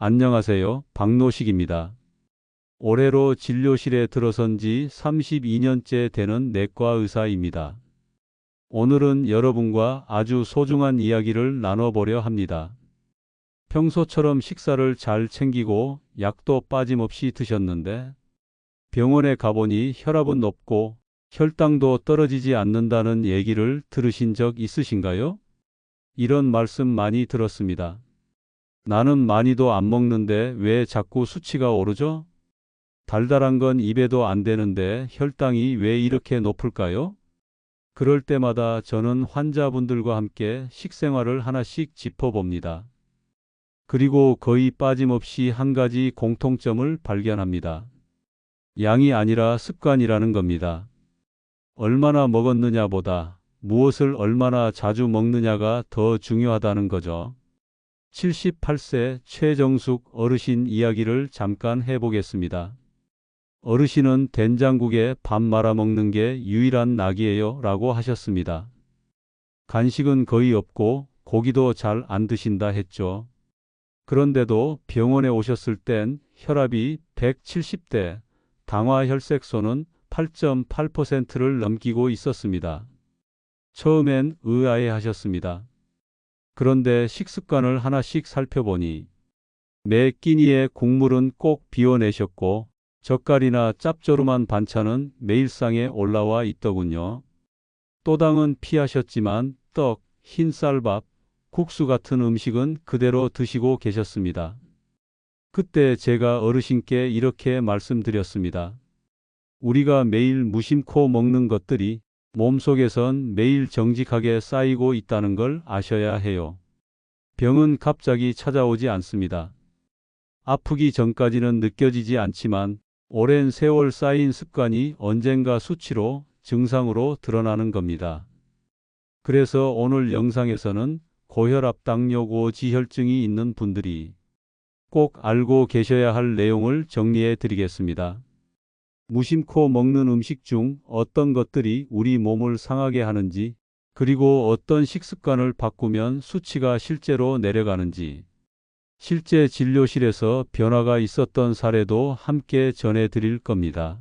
안녕하세요. 박노식입니다. 올해로 진료실에 들어선 지 32년째 되는 내과 의사입니다. 오늘은 여러분과 아주 소중한 이야기를 나눠보려 합니다. 평소처럼 식사를 잘 챙기고 약도 빠짐없이 드셨는데 병원에 가보니 혈압은 높고 혈당도 떨어지지 않는다는 얘기를 들으신 적 있으신가요? 이런 말씀 많이 들었습니다. 나는 많이도 안 먹는데 왜 자꾸 수치가 오르죠? 달달한 건 입에도 안 되는데 혈당이 왜 이렇게 높을까요? 그럴 때마다 저는 환자분들과 함께 식생활을 하나씩 짚어봅니다. 그리고 거의 빠짐없이 한 가지 공통점을 발견합니다. 양이 아니라 습관이라는 겁니다. 얼마나 먹었느냐보다 무엇을 얼마나 자주 먹느냐가 더 중요하다는 거죠. 78세 최정숙 어르신 이야기를 잠깐 해보겠습니다. 어르신은 된장국에 밥 말아 먹는 게 유일한 낙이에요 라고 하셨습니다. 간식은 거의 없고 고기도 잘 안 드신다 했죠. 그런데도 병원에 오셨을 땐 혈압이 170대, 당화혈색소는 8.8%를 넘기고 있었습니다. 처음엔 의아해 하셨습니다. 그런데 식습관을 하나씩 살펴보니 매 끼니에 국물은 꼭 비워내셨고 젓갈이나 짭조름한 반찬은 매일상에 올라와 있더군요. 또당은 피하셨지만 떡, 흰쌀밥, 국수 같은 음식은 그대로 드시고 계셨습니다. 그때 제가 어르신께 이렇게 말씀드렸습니다. 우리가 매일 무심코 먹는 것들이 몸속에선 매일 정직하게 쌓이고 있다는 걸 아셔야 해요. 병은 갑자기 찾아오지 않습니다. 아프기 전까지는 느껴지지 않지만 오랜 세월 쌓인 습관이 언젠가 수치로, 증상으로 드러나는 겁니다. 그래서 오늘 영상에서는 고혈압, 당뇨, 고지혈증이 있는 분들이 꼭 알고 계셔야 할 내용을 정리해 드리겠습니다. 무심코 먹는 음식 중 어떤 것들이 우리 몸을 상하게 하는지, 그리고 어떤 식습관을 바꾸면 수치가 실제로 내려가는지, 실제 진료실에서 변화가 있었던 사례도 함께 전해드릴 겁니다.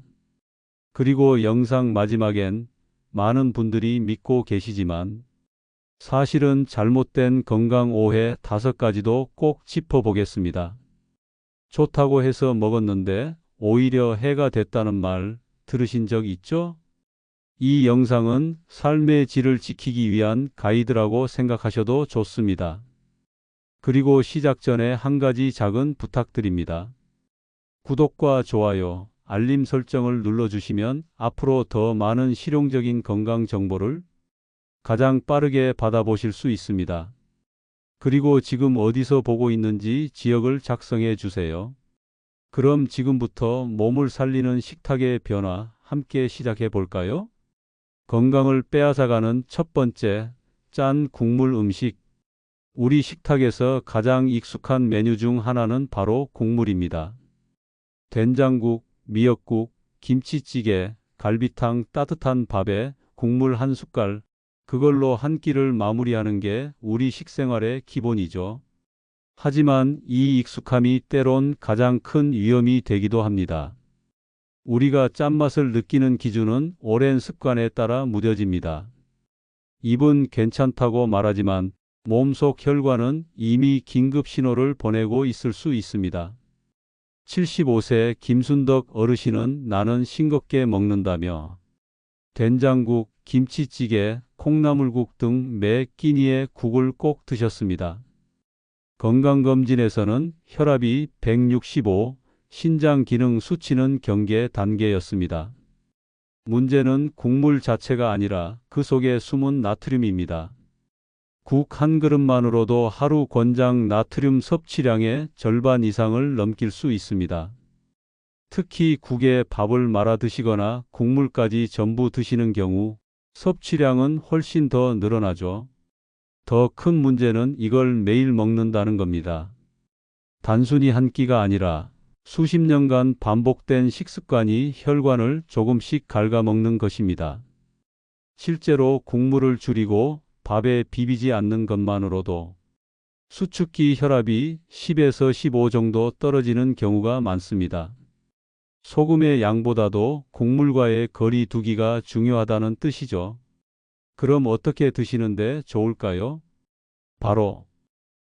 그리고 영상 마지막엔 많은 분들이 믿고 계시지만 사실은 잘못된 건강 오해 5가지도 꼭 짚어보겠습니다. 좋다고 해서 먹었는데 오히려 해가 됐다는 말 들으신 적 있죠? 이 영상은 삶의 질을 지키기 위한 가이드라고 생각하셔도 좋습니다. 그리고 시작 전에 한 가지 작은 부탁드립니다. 구독과 좋아요, 알림 설정을 눌러주시면 앞으로 더 많은 실용적인 건강 정보를 가장 빠르게 받아보실 수 있습니다. 그리고 지금 어디서 보고 있는지 지역을 작성해 주세요. 그럼 지금부터 몸을 살리는 식탁의 변화 함께 시작해 볼까요? 건강을 빼앗아가는 첫 번째, 짠 국물 음식. 우리 식탁에서 가장 익숙한 메뉴 중 하나는 바로 국물입니다. 된장국, 미역국, 김치찌개, 갈비탕, 따뜻한 밥에 국물 한 숟갈, 그걸로 한 끼를 마무리하는 게 우리 식생활의 기본이죠. 하지만 이 익숙함이 때론 가장 큰 위험이 되기도 합니다. 우리가 짠맛을 느끼는 기준은 오랜 습관에 따라 무뎌집니다. 입은 괜찮다고 말하지만 몸속 혈관은 이미 긴급 신호를 보내고 있을 수 있습니다. 75세 김순덕 어르신은 나는 싱겁게 먹는다며 된장국, 김치찌개, 콩나물국 등 매 끼니에 국을 꼭 드셨습니다. 건강검진에서는 혈압이 165, 신장 기능 수치는 경계 단계였습니다. 문제는 국물 자체가 아니라 그 속에 숨은 나트륨입니다. 국 한 그릇만으로도 하루 권장 나트륨 섭취량의 절반 이상을 넘길 수 있습니다. 특히 국에 밥을 말아 드시거나 국물까지 전부 드시는 경우 섭취량은 훨씬 더 늘어나죠. 더 큰 문제는 이걸 매일 먹는다는 겁니다. 단순히 한 끼가 아니라 수십 년간 반복된 식습관이 혈관을 조금씩 갉아먹는 것입니다. 실제로 국물을 줄이고 밥에 비비지 않는 것만으로도 수축기 혈압이 10에서 15 정도 떨어지는 경우가 많습니다. 소금의 양보다도 곡물과의 거리 두기가 중요하다는 뜻이죠. 그럼 어떻게 드시는데 좋을까요? 바로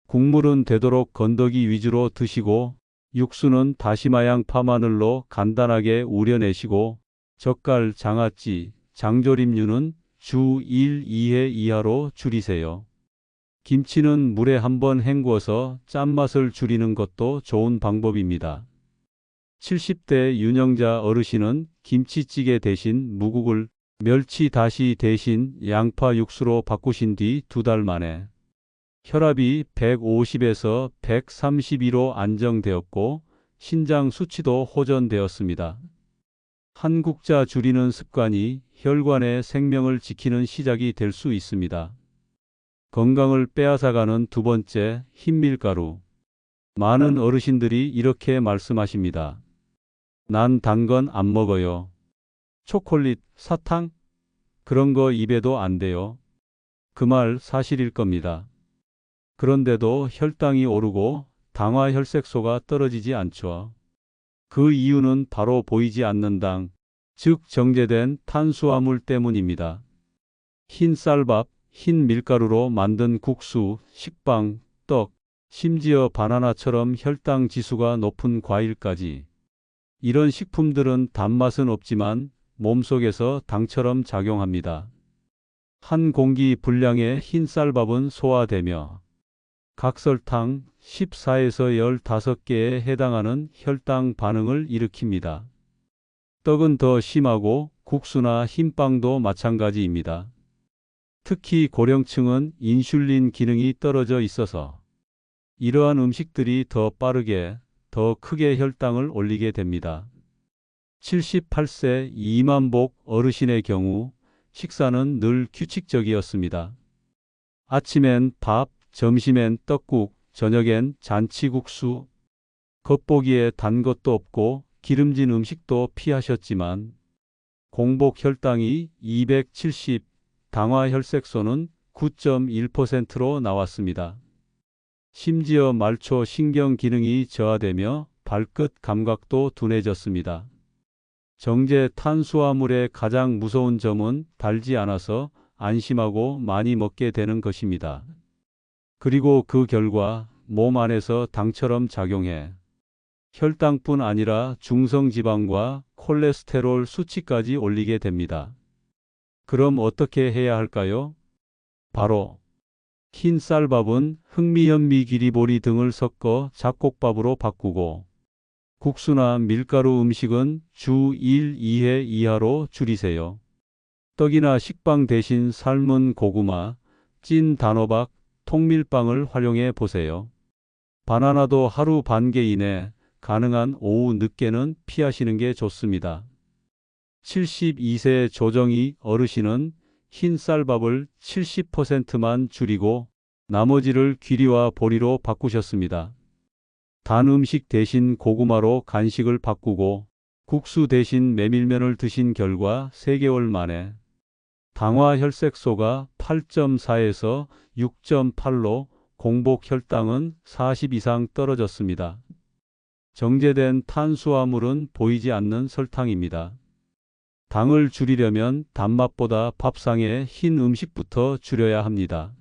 국물은 되도록 건더기 위주로 드시고 육수는 다시마양 파마늘로 간단하게 우려내시고 젓갈, 장아찌, 장조림류는 주 1, 2회 이하로 줄이세요. 김치는 물에 한번 헹궈서 짠맛을 줄이는 것도 좋은 방법입니다. 70대 윤영자 어르신은 김치찌개 대신 무국을 멸치 다시 대신 양파 육수로 바꾸신 뒤 2달 만에 혈압이 150에서 132로 안정되었고 신장 수치도 호전되었습니다. 한 국자 줄이는 습관이 혈관의 생명을 지키는 시작이 될 수 있습니다. 건강을 빼앗아가는 두 번째, 흰밀가루. 많은 어르신들이 이렇게 말씀하십니다. 난 단 건 안 먹어요. 초콜릿, 사탕? 그런 거 입에도 안 돼요. 그 말 사실일 겁니다. 그런데도 혈당이 오르고 당화혈색소가 떨어지지 않죠. 그 이유는 바로 보이지 않는 당, 즉 정제된 탄수화물 때문입니다. 흰 쌀밥, 흰 밀가루로 만든 국수, 식빵, 떡, 심지어 바나나처럼 혈당 지수가 높은 과일까지. 이런 식품들은 단맛은 없지만 몸속에서 당처럼 작용합니다. 한 공기 분량의 흰 쌀밥은 소화되며 각설탕 14에서 15개에 해당하는 혈당 반응을 일으킵니다. 떡은 더 심하고 국수나 흰빵도 마찬가지입니다. 특히 고령층은 인슐린 기능이 떨어져 있어서 이러한 음식들이 더 빠르게, 더 크게 혈당을 올리게 됩니다. 78세 이만복 어르신의 경우 식사는 늘 규칙적이었습니다. 아침엔 밥, 점심엔 떡국, 저녁엔 잔치국수. 겉보기에 단 것도 없고 기름진 음식도 피하셨지만 공복 혈당이 270, 당화혈색소는 9.1%로 나왔습니다. 심지어 말초 신경 기능이 저하되며 발끝 감각도 둔해졌습니다. 정제 탄수화물의 가장 무서운 점은 달지 않아서 안심하고 많이 먹게 되는 것입니다. 그리고 그 결과 몸 안에서 당처럼 작용해 혈당뿐 아니라 중성지방과 콜레스테롤 수치까지 올리게 됩니다. 그럼 어떻게 해야 할까요? 바로 흰 쌀밥은 흑미현미 기리보리 등을 섞어 잡곡밥으로 바꾸고 국수나 밀가루 음식은 주 1, 2회 이하로 줄이세요. 떡이나 식빵 대신 삶은 고구마, 찐 단호박, 통밀빵을 활용해 보세요. 바나나도 하루 반개 이내, 가능한 오후 늦게는 피하시는 게 좋습니다. 72세 조정희 어르신은 흰 쌀밥을 70%만 줄이고 나머지를 귀리와 보리로 바꾸셨습니다. 단 음식 대신 고구마로 간식을 바꾸고 국수 대신 메밀면을 드신 결과 3개월 만에 당화혈색소가 8.4에서 6.8로 공복 혈당은 40 이상 떨어졌습니다. 정제된 탄수화물은 보이지 않는 설탕입니다. 당을 줄이려면 단맛보다 밥상의 흰 음식부터 줄여야 합니다.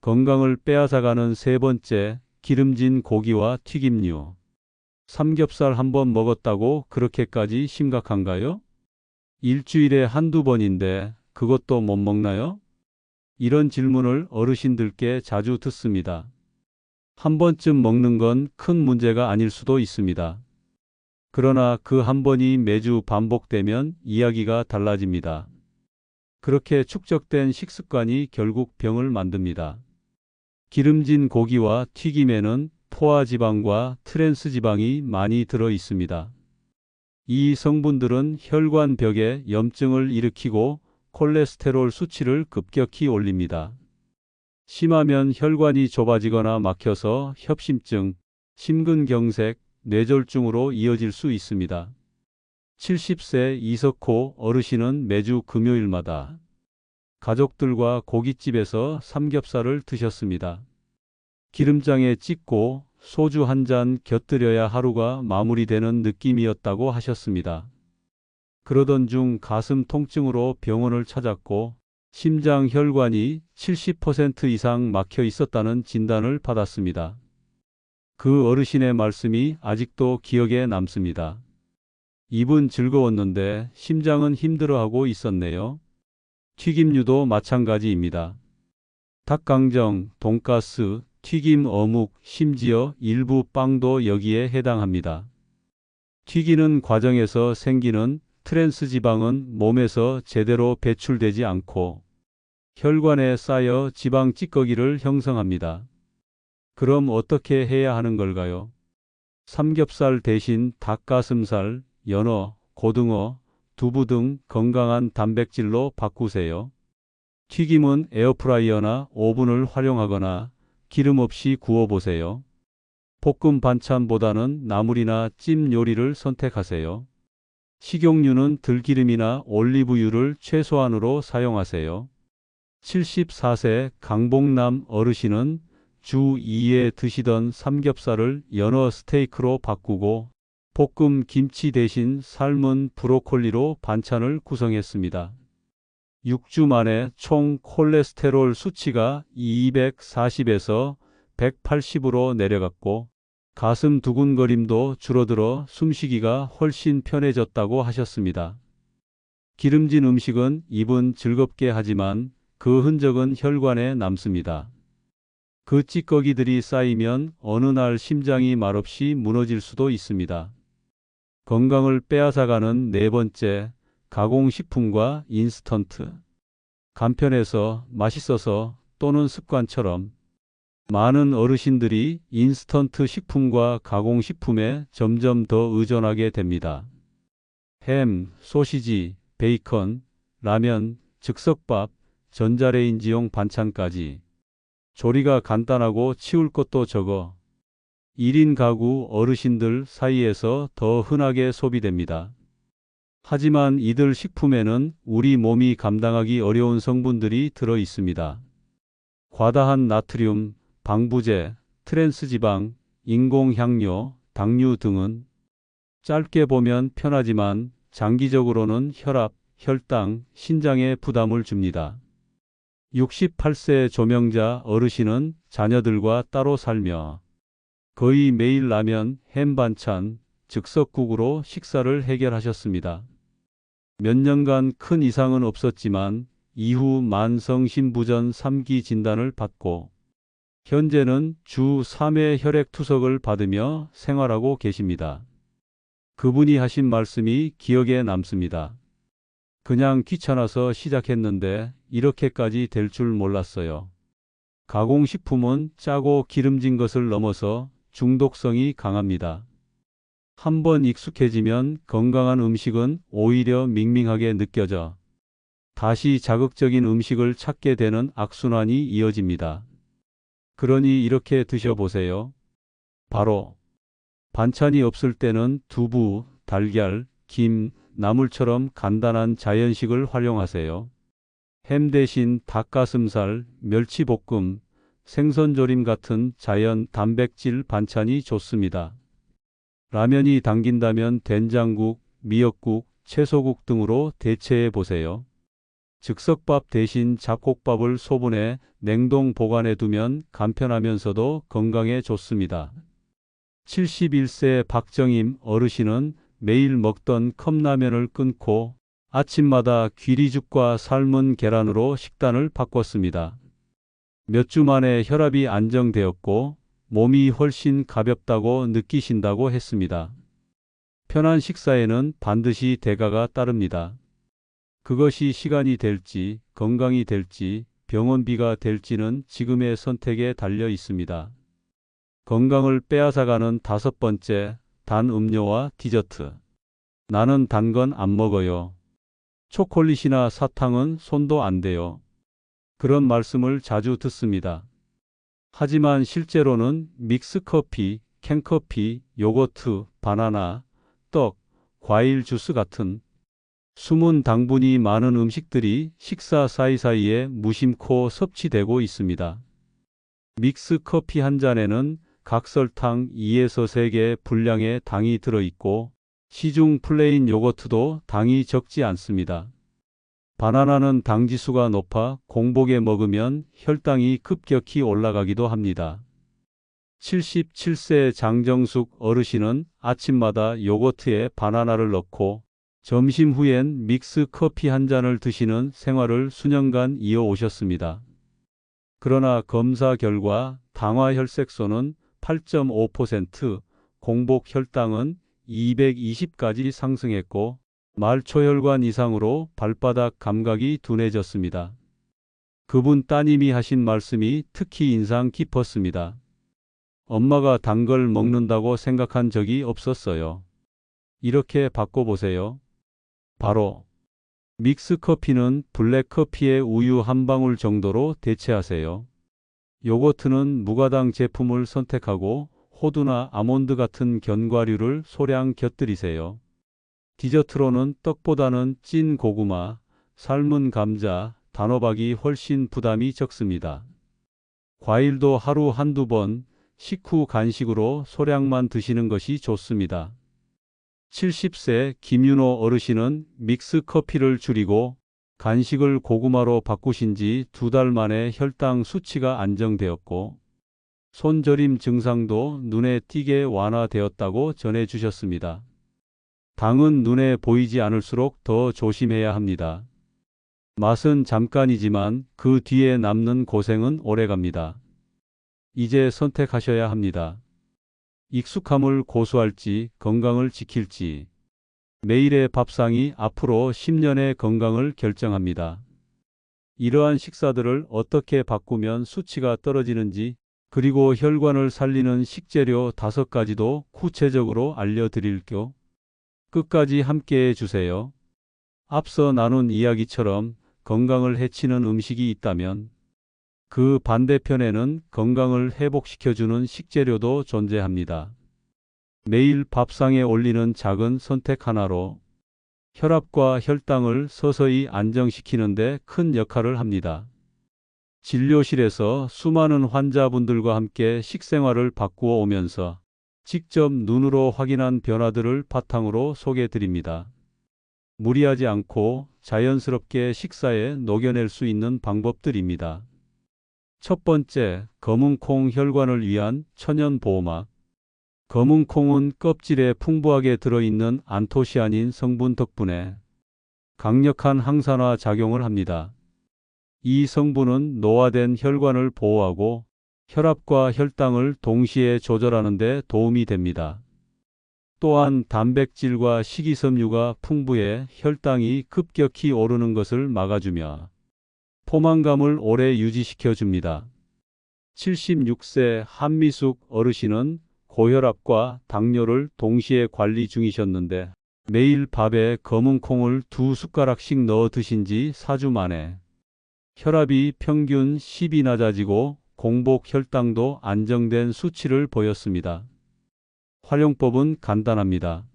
건강을 빼앗아가는 세 번째, 기름진 고기와 튀김류. 삼겹살 한 번 먹었다고 그렇게까지 심각한가요? 일주일에 한두 번인데 그것도 못 먹나요? 이런 질문을 어르신들께 자주 듣습니다. 한 번쯤 먹는 건 큰 문제가 아닐 수도 있습니다. 그러나 그 한 번이 매주 반복되면 이야기가 달라집니다. 그렇게 축적된 식습관이 결국 병을 만듭니다. 기름진 고기와 튀김에는 포화지방과 트랜스지방이 많이 들어 있습니다. 이 성분들은 혈관벽에 염증을 일으키고 콜레스테롤 수치를 급격히 올립니다. 심하면 혈관이 좁아지거나 막혀서 협심증, 심근경색, 뇌졸중으로 이어질 수 있습니다. 70세 이석호 어르신은 매주 금요일마다 가족들과 고깃집에서 삼겹살을 드셨습니다. 기름장에 찍고 소주 한 잔 곁들여야 하루가 마무리되는 느낌이었다고 하셨습니다. 그러던 중 가슴 통증으로 병원을 찾았고 심장 혈관이 70% 이상 막혀 있었다는 진단을 받았습니다. 그 어르신의 말씀이 아직도 기억에 남습니다. 입은 즐거웠는데 심장은 힘들어하고 있었네요. 튀김류도 마찬가지입니다. 닭강정, 돈가스, 튀김 어묵, 심지어 일부 빵도 여기에 해당합니다. 튀기는 과정에서 생기는 트랜스 지방은 몸에서 제대로 배출되지 않고 혈관에 쌓여 지방 찌꺼기를 형성합니다. 그럼 어떻게 해야 하는 걸까요? 삼겹살 대신 닭가슴살, 연어, 고등어, 두부 등 건강한 단백질로 바꾸세요. 튀김은 에어프라이어나 오븐을 활용하거나 기름 없이 구워보세요. 볶음 반찬보다는 나물이나 찜 요리를 선택하세요. 식용유는 들기름이나 올리브유를 최소한으로 사용하세요. 74세 강봉남 어르신은 주 2회 드시던 삼겹살을 연어 스테이크로 바꾸고 볶음 김치 대신 삶은 브로콜리로 반찬을 구성했습니다. 6주 만에 총 콜레스테롤 수치가 240에서 180으로 내려갔고 가슴 두근거림도 줄어들어 숨쉬기가 훨씬 편해졌다고 하셨습니다. 기름진 음식은 입은 즐겁게 하지만 그 흔적은 혈관에 남습니다. 그 찌꺼기들이 쌓이면 어느 날 심장이 말없이 무너질 수도 있습니다. 건강을 빼앗아가는 네 번째, 가공식품과 인스턴트. 간편해서, 맛있어서 또는 습관처럼 많은 어르신들이 인스턴트 식품과 가공식품에 점점 더 의존하게 됩니다. 햄, 소시지, 베이컨, 라면, 즉석밥, 전자레인지용 반찬까지 조리가 간단하고 치울 것도 적어 1인 가구 어르신들 사이에서 더 흔하게 소비됩니다. 하지만 이들 식품에는 우리 몸이 감당하기 어려운 성분들이 들어 있습니다. 과다한 나트륨, 방부제, 트랜스지방, 인공향료, 당류 등은 짧게 보면 편하지만 장기적으로는 혈압, 혈당, 신장에 부담을 줍니다. 68세 조명자 어르신은 자녀들과 따로 살며 거의 매일 라면, 햄 반찬, 즉석국으로 식사를 해결하셨습니다. 몇 년간 큰 이상은 없었지만 이후 만성심부전 3기 진단을 받고 현재는 주 3회 혈액투석을 받으며 생활하고 계십니다. 그분이 하신 말씀이 기억에 남습니다. 그냥 귀찮아서 시작했는데 이렇게까지 될 줄 몰랐어요. 가공식품은 짜고 기름진 것을 넘어서 중독성이 강합니다. 한번 익숙해지면 건강한 음식은 오히려 밍밍하게 느껴져 다시 자극적인 음식을 찾게 되는 악순환이 이어집니다. 그러니 이렇게 드셔보세요. 바로 반찬이 없을 때는 두부, 달걀, 김, 나물처럼 간단한 자연식을 활용하세요. 햄 대신 닭가슴살, 멸치볶음, 생선조림 같은 자연 단백질 반찬이 좋습니다. 라면이 당긴다면 된장국, 미역국, 채소국 등으로 대체해 보세요. 즉석밥 대신 잡곡밥을 소분해 냉동 보관해 두면 간편하면서도 건강에 좋습니다. 71세 박정임 어르신은 매일 먹던 컵라면을 끊고 아침마다 귀리죽과 삶은 계란으로 식단을 바꿨습니다. 몇 주 만에 혈압이 안정되었고 몸이 훨씬 가볍다고 느끼신다고 했습니다. 편한 식사에는 반드시 대가가 따릅니다. 그것이 시간이 될지, 건강이 될지, 병원비가 될지는 지금의 선택에 달려 있습니다. 건강을 빼앗아가는 다섯 번째, 단 음료와 디저트. 나는 단 건 안 먹어요. 초콜릿이나 사탕은 손도 안 대요. 그런 말씀을 자주 듣습니다. 하지만 실제로는 믹스커피, 캔커피, 요거트, 바나나, 떡, 과일 주스 같은 숨은 당분이 많은 음식들이 식사 사이사이에 무심코 섭취되고 있습니다. 믹스 커피 한 잔에는 각설탕 2에서 3개 분량의 당이 들어있고 시중 플레인 요거트도 당이 적지 않습니다. 바나나는 당지수가 높아 공복에 먹으면 혈당이 급격히 올라가기도 합니다. 77세 장정숙 어르신은 아침마다 요거트에 바나나를 넣고 점심 후엔 믹스 커피 한 잔을 드시는 생활을 수년간 이어오셨습니다. 그러나 검사 결과 당화혈색소는 8.5%, 공복 혈당은 220까지 상승했고 말초혈관 이상으로 발바닥 감각이 둔해졌습니다. 그분 따님이 하신 말씀이 특히 인상 깊었습니다. 엄마가 단 걸 먹는다고 생각한 적이 없었어요. 이렇게 바꿔보세요. 바로 믹스 커피는 블랙 커피의 우유 한 방울 정도로 대체하세요. 요거트는 무가당 제품을 선택하고 호두나 아몬드 같은 견과류를 소량 곁들이세요. 디저트로는 떡보다는 찐 고구마, 삶은 감자, 단호박이 훨씬 부담이 적습니다. 과일도 하루 한두 번, 식후 간식으로 소량만 드시는 것이 좋습니다. 70세 김윤호 어르신은 믹스 커피를 줄이고 간식을 고구마로 바꾸신 지 2달 만에 혈당 수치가 안정되었고 손저림 증상도 눈에 띄게 완화되었다고 전해주셨습니다. 당은 눈에 보이지 않을수록 더 조심해야 합니다. 맛은 잠깐이지만 그 뒤에 남는 고생은 오래갑니다. 이제 선택하셔야 합니다. 익숙함을 고수할지 건강을 지킬지. 매일의 밥상이 앞으로 10년의 건강을 결정합니다. 이러한 식사들을 어떻게 바꾸면 수치가 떨어지는지 그리고 혈관을 살리는 식재료 5가지도 구체적으로 알려드릴게요. 끝까지 함께해 주세요. 앞서 나눈 이야기처럼 건강을 해치는 음식이 있다면 그 반대편에는 건강을 회복시켜주는 식재료도 존재합니다. 매일 밥상에 올리는 작은 선택 하나로 혈압과 혈당을 서서히 안정시키는 데 큰 역할을 합니다. 진료실에서 수많은 환자분들과 함께 식생활을 바꾸어 오면서 직접 눈으로 확인한 변화들을 바탕으로 소개해 드립니다. 무리하지 않고 자연스럽게 식사에 녹여낼 수 있는 방법들입니다. 첫 번째, 검은콩 혈관을 위한 천연 보호막. 검은콩은 껍질에 풍부하게 들어있는 안토시아닌 성분 덕분에 강력한 항산화 작용을 합니다. 이 성분은 노화된 혈관을 보호하고 혈압과 혈당을 동시에 조절하는 데 도움이 됩니다. 또한 단백질과 식이섬유가 풍부해 혈당이 급격히 오르는 것을 막아주며 포만감을 오래 유지시켜 줍니다. 76세 한미숙 어르신은 고혈압과 당뇨를 동시에 관리 중이셨는데 매일 밥에 검은 콩을 2숟가락씩 넣어 드신 지 4주 만에 혈압이 평균 10이 낮아지고 공복 혈당도 안정된 수치를 보였습니다. 활용법은 간단합니다.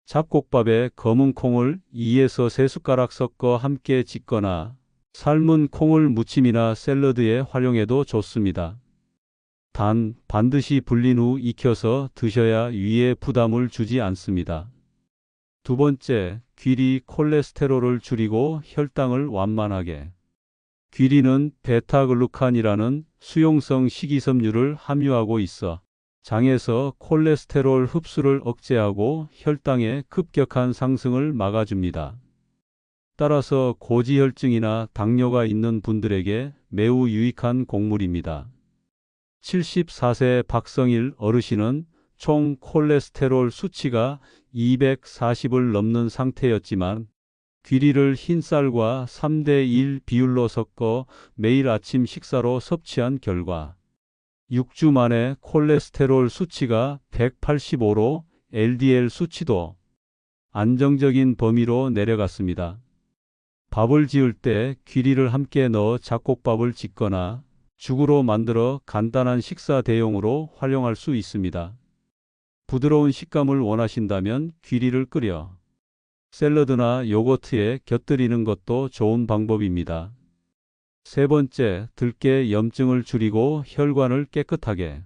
잡곡밥에 검은 콩을 2에서 3숟가락 섞어 함께 짓거나 삶은 콩을 무침이나 샐러드에 활용해도 좋습니다. 단, 반드시 불린 후 익혀서 드셔야 위에 부담을 주지 않습니다. 두 번째, 귀리 콜레스테롤을 줄이고 혈당을 완만하게. 귀리는 베타글루칸이라는 수용성 식이섬유를 함유하고 있어 장에서 콜레스테롤 흡수를 억제하고 혈당의 급격한 상승을 막아줍니다. 따라서 고지혈증이나 당뇨가 있는 분들에게 매우 유익한 곡물입니다. 74세 박성일 어르신은 총 콜레스테롤 수치가 240을 넘는 상태였지만 귀리를 흰쌀과 3대1 비율로 섞어 매일 아침 식사로 섭취한 결과 6주 만에 콜레스테롤 수치가 185로 LDL 수치도 안정적인 범위로 내려갔습니다. 밥을 지을 때 귀리를 함께 넣어 잡곡밥을 짓거나 죽으로 만들어 간단한 식사 대용으로 활용할 수 있습니다. 부드러운 식감을 원하신다면 귀리를 끓여 샐러드나 요거트에 곁들이는 것도 좋은 방법입니다. 세 번째, 들깨 염증을 줄이고 혈관을 깨끗하게.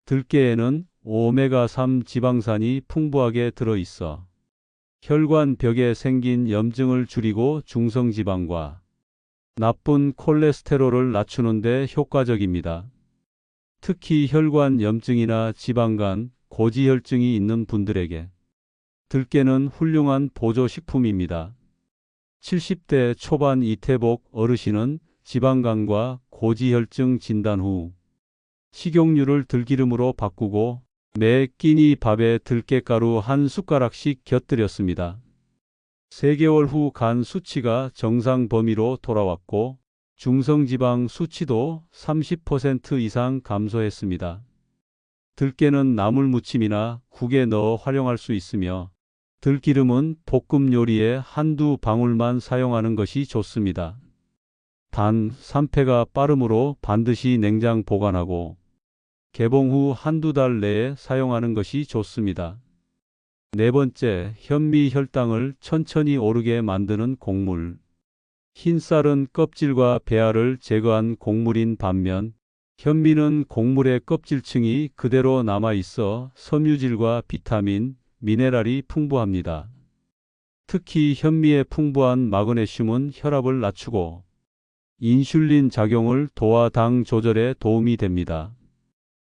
들깨에는 오메가3 지방산이 풍부하게 들어있어 혈관 벽에 생긴 염증을 줄이고 중성지방과 나쁜 콜레스테롤을 낮추는 데 효과적입니다. 특히 혈관 염증이나 지방간, 고지혈증이 있는 분들에게 들깨는 훌륭한 보조식품입니다. 70대 초반 이태복 어르신은 지방간과 고지혈증 진단 후 식용유를 들기름으로 바꾸고 매 끼니 밥에 들깨가루 한 숟가락씩 곁들였습니다. 3개월 후 간 수치가 정상 범위로 돌아왔고 중성지방 수치도 30% 이상 감소했습니다. 들깨는 나물 무침이나 국에 넣어 활용할 수 있으며 들기름은 볶음 요리에 한두 방울만 사용하는 것이 좋습니다. 단, 산패가 빠르므로 반드시 냉장 보관하고 개봉 후 한두 달 내에 사용하는 것이 좋습니다. 네 번째, 현미 혈당을 천천히 오르게 만드는 곡물. 흰쌀은 껍질과 배알을 제거한 곡물인 반면 현미는 곡물의 껍질층이 그대로 남아있어 섬유질과 비타민, 미네랄이 풍부합니다. 특히 현미의 풍부한 마그네슘은 혈압을 낮추고 인슐린 작용을 도와 당 조절에 도움이 됩니다.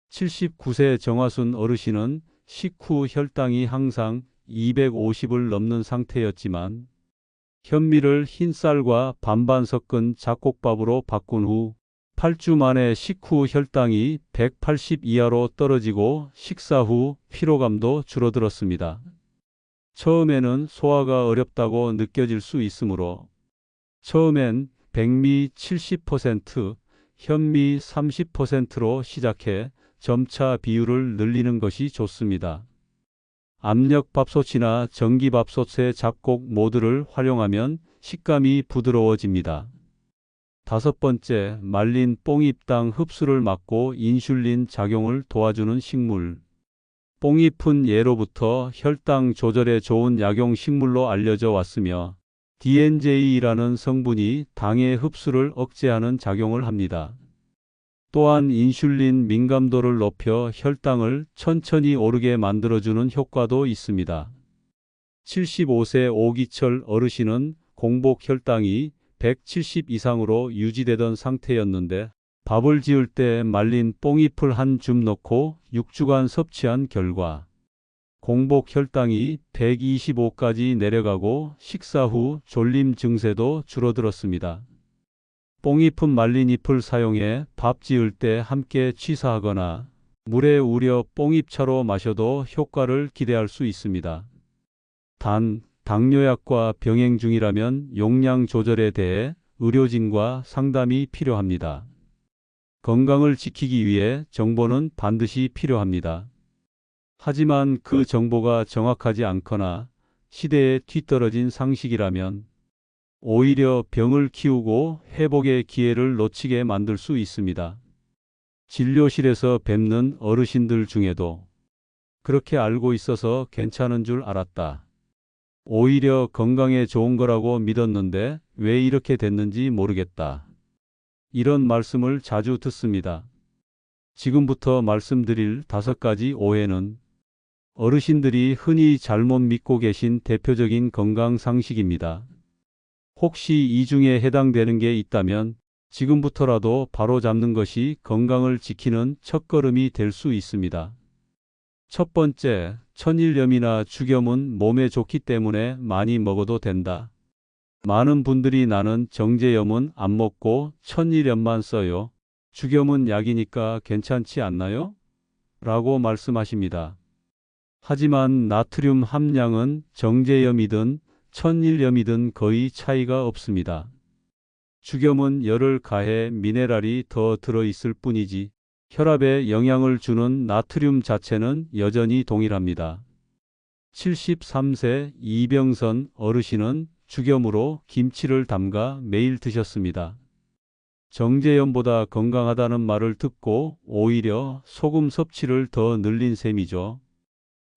79세 정화순 어르신은 식후 혈당이 항상 250을 넘는 상태였지만 현미를 흰쌀과 반반 섞은 잡곡밥으로 바꾼 후 8주 만에 식후 혈당이 180 이하로 떨어지고 식사 후 피로감도 줄어들었습니다. 처음에는 소화가 어렵다고 느껴질 수 있으므로 처음엔 백미 70%, 현미 30%로 시작해 점차 비율을 늘리는 것이 좋습니다. 압력밥솥이나 전기밥솥의 잡곡 모두를 활용하면 식감이 부드러워집니다. 다섯 번째, 말린 뽕잎당 흡수를 막고 인슐린 작용을 도와주는 식물. 뽕잎은 예로부터 혈당 조절에 좋은 약용식물로 알려져 왔으며 DNJ라는 성분이 당의 흡수를 억제하는 작용을 합니다. 또한 인슐린 민감도를 높여 혈당을 천천히 오르게 만들어주는 효과도 있습니다. 75세 오기철 어르신은 공복 혈당이 170 이상으로 유지되던 상태였는데 밥을 지을 때 말린 뽕잎을 한 줌 넣고 6주간 섭취한 결과 공복 혈당이 125까지 내려가고 식사 후 졸림 증세도 줄어들었습니다. 뽕잎은 말린 잎을 사용해 밥 지을 때 함께 취사하거나 물에 우려 뽕잎차로 마셔도 효과를 기대할 수 있습니다. 단, 당뇨약과 병행 중이라면 용량 조절에 대해 의료진과 상담이 필요합니다. 건강을 지키기 위해 정보는 반드시 필요합니다. 하지만 그 정보가 정확하지 않거나 시대에 뒤떨어진 상식이라면 오히려 병을 키우고 회복의 기회를 놓치게 만들 수 있습니다. 진료실에서 뵙는 어르신들 중에도 그렇게 알고 있어서 괜찮은 줄 알았다. 오히려 건강에 좋은 거라고 믿었는데 왜 이렇게 됐는지 모르겠다. 이런 말씀을 자주 듣습니다. 지금부터 말씀드릴 5가지 오해는 어르신들이 흔히 잘못 믿고 계신 대표적인 건강 상식입니다. 혹시 이 중에 해당되는 게 있다면 지금부터라도 바로잡는 것이 건강을 지키는 첫걸음이 될 수 있습니다. 첫 번째, 천일염이나 죽염은 몸에 좋기 때문에 많이 먹어도 된다. 많은 분들이 나는 정제염은 안 먹고 천일염만 써요. 죽염은 약이니까 괜찮지 않나요? 라고 말씀하십니다. 하지만 나트륨 함량은 정제염이든 천일염이든 거의 차이가 없습니다. 죽염은 열을 가해 미네랄이 더 들어있을 뿐이지 혈압에 영향을 주는 나트륨 자체는 여전히 동일합니다. 73세 이병선 어르신은 죽염으로 김치를 담가 매일 드셨습니다. 정제염보다 건강하다는 말을 듣고 오히려 소금 섭취를 더 늘린 셈이죠.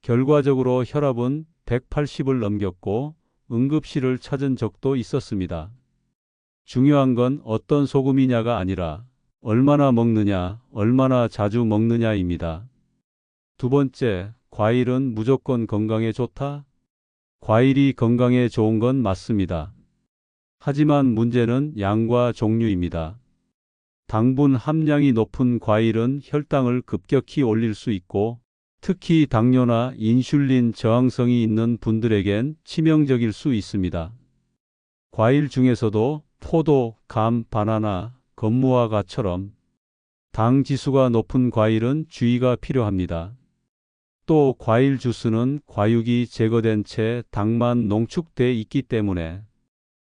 결과적으로 혈압은 180을 넘겼고 응급실을 찾은 적도 있었습니다. 중요한 건 어떤 소금이냐가 아니라 얼마나 먹느냐, 얼마나 자주 먹느냐입니다. 두 번째, 과일은 무조건 건강에 좋다? 과일이 건강에 좋은 건 맞습니다. 하지만 문제는 양과 종류입니다. 당분 함량이 높은 과일은 혈당을 급격히 올릴 수 있고 특히 당뇨나 인슐린 저항성이 있는 분들에겐 치명적일 수 있습니다. 과일 중에서도 포도, 감, 바나나, 건무와과처럼 당 지수가 높은 과일은 주의가 필요합니다. 또 과일 주스는 과육이 제거된 채 당만 농축돼 있기 때문에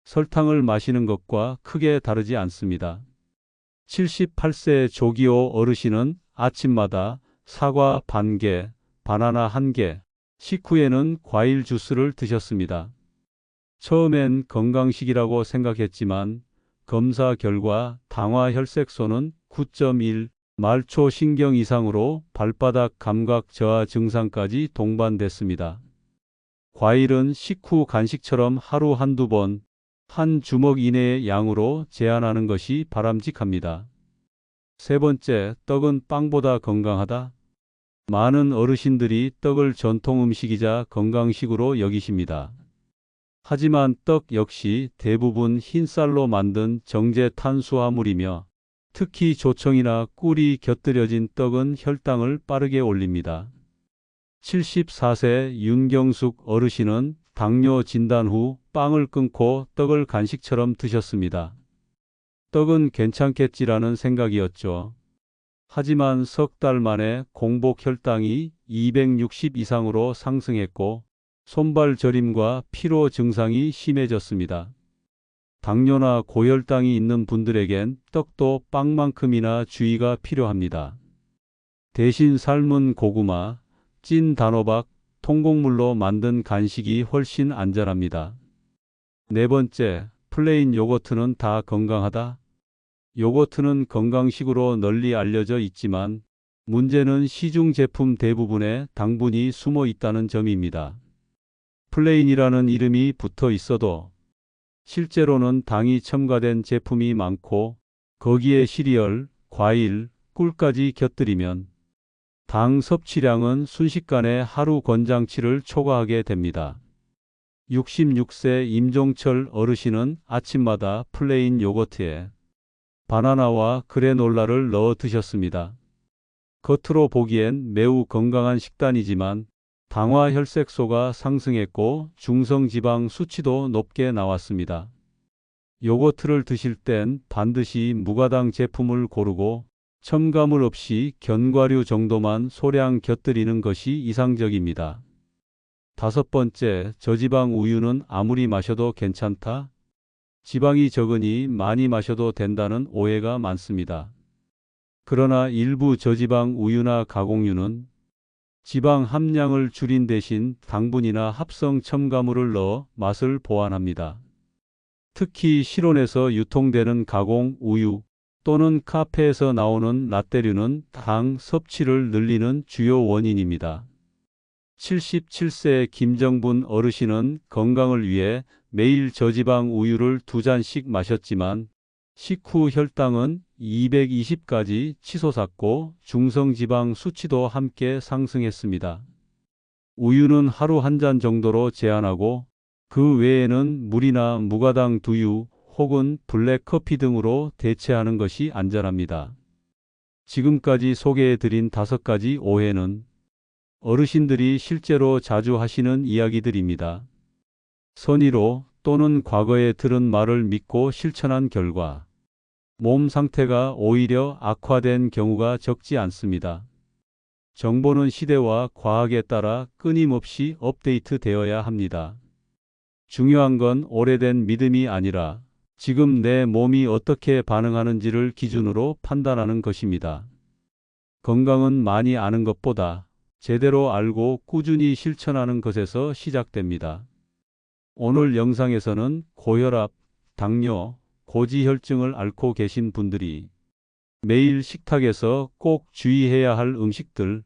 설탕을 마시는 것과 크게 다르지 않습니다. 78세 조기호 어르신은 아침마다 사과 반 개, 바나나 한 개, 식후에는 과일 주스를 드셨습니다. 처음엔 건강식이라고 생각했지만 검사 결과 당화혈색소는 9.1, 말초 신경 이상으로 발바닥 감각 저하 증상까지 동반됐습니다. 과일은 식후 간식처럼 하루 한두 번, 한 주먹 이내의 양으로 제한하는 것이 바람직합니다. 세 번째, 떡은 빵보다 건강하다? 많은 어르신들이 떡을 전통 음식이자 건강식으로 여기십니다. 하지만 떡 역시 대부분 흰쌀로 만든 정제 탄수화물이며 특히 조청이나 꿀이 곁들여진 떡은 혈당을 빠르게 올립니다. 74세 윤경숙 어르신은 당뇨 진단 후 빵을 끊고 떡을 간식처럼 드셨습니다. 떡은 괜찮겠지라는 생각이었죠. 하지만 석 달 만에 공복 혈당이 260 이상으로 상승했고 손발 저림과 피로 증상이 심해졌습니다. 당뇨나 고혈당이 있는 분들에겐 떡도 빵만큼이나 주의가 필요합니다. 대신 삶은 고구마, 찐 단호박, 통곡물로 만든 간식이 훨씬 안전합니다. 네 번째, 플레인 요거트는 다 건강하다? 요거트는 건강식으로 널리 알려져 있지만 문제는 시중 제품 대부분에 당분이 숨어 있다는 점입니다. 플레인이라는 이름이 붙어 있어도 실제로는 당이 첨가된 제품이 많고 거기에 시리얼, 과일, 꿀까지 곁들이면 당 섭취량은 순식간에 하루 권장치를 초과하게 됩니다. 66세 임종철 어르신은 아침마다 플레인 요거트에 바나나와 그래놀라를 넣어 드셨습니다. 겉으로 보기엔 매우 건강한 식단이지만 당화혈색소가 상승했고 중성지방 수치도 높게 나왔습니다. 요거트를 드실 땐 반드시 무가당 제품을 고르고 첨가물 없이 견과류 정도만 소량 곁들이는 것이 이상적입니다. 다섯 번째, 저지방 우유는 아무리 마셔도 괜찮다? 지방이 적으니 많이 마셔도 된다는 오해가 많습니다. 그러나 일부 저지방 우유나 가공유는 지방 함량을 줄인 대신 당분이나 합성 첨가물을 넣어 맛을 보완합니다. 특히 실온에서 유통되는 가공 우유 또는 카페에서 나오는 라떼류는 당 섭취를 늘리는 주요 원인입니다. 77세 김정분 어르신은 건강을 위해 매일 저지방 우유를 2잔씩 마셨지만 식후 혈당은 220까지 치솟았고 중성지방 수치도 함께 상승했습니다. 우유는 하루 한 잔 정도로 제한하고 그 외에는 물이나 무가당 두유 혹은 블랙커피 등으로 대체하는 것이 안전합니다. 지금까지 소개해드린 5가지 오해는 어르신들이 실제로 자주 하시는 이야기들입니다. 선의로 또는 과거에 들은 말을 믿고 실천한 결과 몸 상태가 오히려 악화된 경우가 적지 않습니다. 정보는 시대와 과학에 따라 끊임없이 업데이트 되어야 합니다. 중요한 건 오래된 믿음이 아니라 지금 내 몸이 어떻게 반응하는지를 기준으로 판단하는 것입니다. 건강은 많이 아는 것보다 제대로 알고 꾸준히 실천하는 것에서 시작됩니다. 오늘 영상에서는 고혈압, 당뇨, 고지혈증을 앓고 계신 분들이 매일 식탁에서 꼭 주의해야 할 음식들,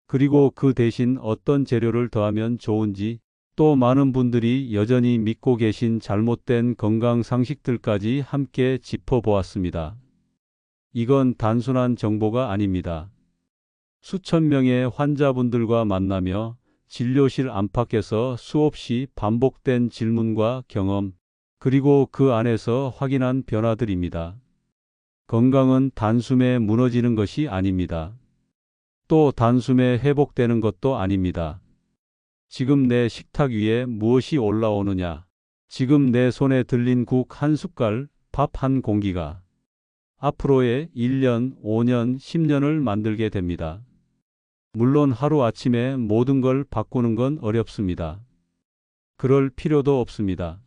그리고 그 대신 어떤 재료를 더하면 좋은지 또 많은 분들이 여전히 믿고 계신 잘못된 건강 상식들까지 함께 짚어보았습니다. 이건 단순한 정보가 아닙니다. 수천 명의 환자분들과 만나며 진료실 안팎에서 수없이 반복된 질문과 경험, 그리고 그 안에서 확인한 변화들입니다. 건강은 단숨에 무너지는 것이 아닙니다. 또 단숨에 회복되는 것도 아닙니다. 지금 내 식탁 위에 무엇이 올라오느냐, 지금 내 손에 들린 국 한 숟갈, 밥 한 공기가 앞으로의 1년, 5년, 10년을 만들게 됩니다. 물론 하루아침에 모든 걸 바꾸는 건 어렵습니다. 그럴 필요도 없습니다.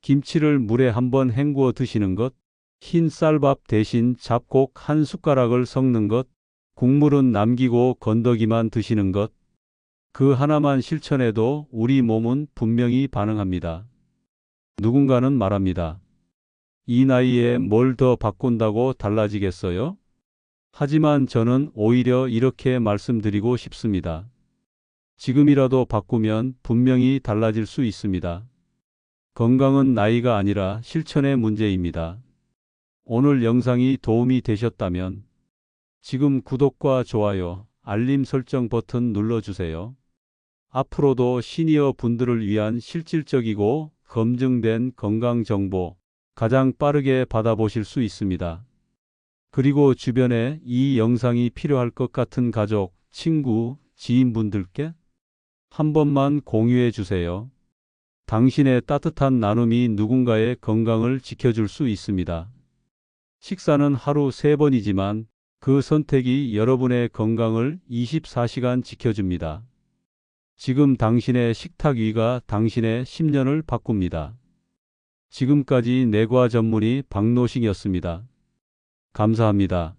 김치를 물에 한번 헹구어 드시는 것, 흰 쌀밥 대신 잡곡 한 숟가락을 섞는 것, 국물은 남기고 건더기만 드시는 것, 그 하나만 실천해도 우리 몸은 분명히 반응합니다. 누군가는 말합니다. 이 나이에 뭘 더 바꾼다고 달라지겠어요? 하지만 저는 오히려 이렇게 말씀드리고 싶습니다. 지금이라도 바꾸면 분명히 달라질 수 있습니다. 건강은 나이가 아니라 실천의 문제입니다. 오늘 영상이 도움이 되셨다면 지금 구독과 좋아요, 알림 설정 버튼 눌러주세요. 앞으로도 시니어 분들을 위한 실질적이고 검증된 건강 정보 가장 빠르게 받아보실 수 있습니다. 그리고 주변에 이 영상이 필요할 것 같은 가족, 친구, 지인분들께 한 번만 공유해 주세요. 당신의 따뜻한 나눔이 누군가의 건강을 지켜줄 수 있습니다. 식사는 하루 3번이지만 그 선택이 여러분의 건강을 24시간 지켜줍니다. 지금 당신의 식탁 위가 당신의 10년을 바꿉니다. 지금까지 내과 전문의 박노식이었습니다. 감사합니다.